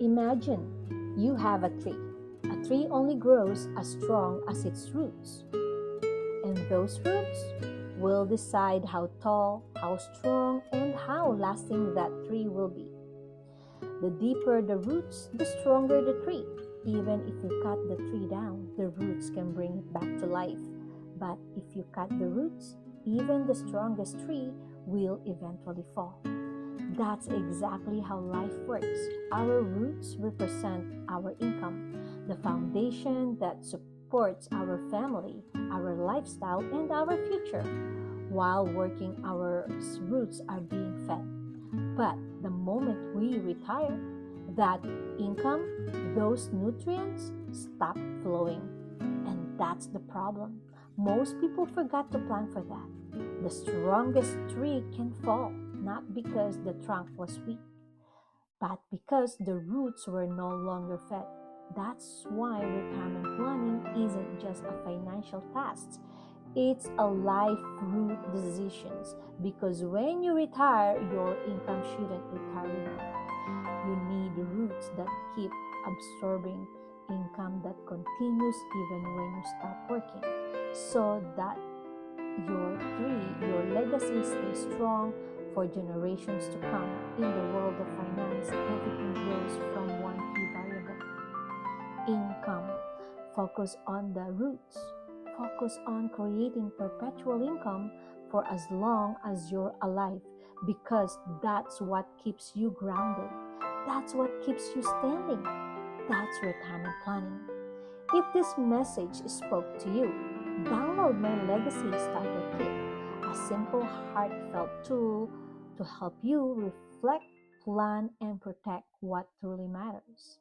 Imagine you have a tree. A tree only grows as strong as its roots, and those roots will decide how tall, how strong, and how lasting that tree will be. The deeper the roots, the stronger the tree. Even if you cut the tree down, the roots can bring it back to life. But if you cut the roots, even the strongest tree will eventually fall. That's exactly how life works. Our roots represent our income, the foundation that supports our family, our lifestyle, and our future. While working, our roots are being fed. But the moment we retire, that income, those nutrients stop flowing. And that's the problem. Most people forgot to plan for that. The strongest tree can fall, not because the trunk was weak, but because the roots were no longer fed. That's why retirement planning isn't just a financial task. It's a life root decisions because when you retire, your income shouldn't retire with you. You need roots that keep absorbing income that continues even when you stop working so that your legacy stays strong for generations to come. In the world of finance, everything grows from one key variable: income. Focus on the roots. Focus on creating perpetual income for as long as you're alive because that's what keeps you grounded. That's what keeps you standing. That's retirement planning. If this message spoke to you, download my Legacy Starter Kit, a simple, heartfelt tool to help you reflect, plan, and protect what truly matters.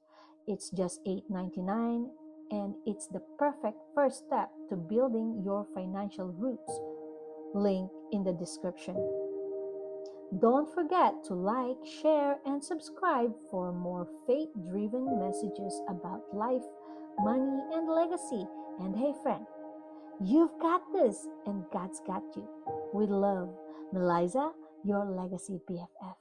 It's just $8.99, and it's the perfect first step to building your financial roots. Link in the description. Don't forget to like, share, and subscribe for more faith-driven messages about life, money, and legacy. And hey friend, you've got this and God's got you. With love, Melliza, your legacy BFF.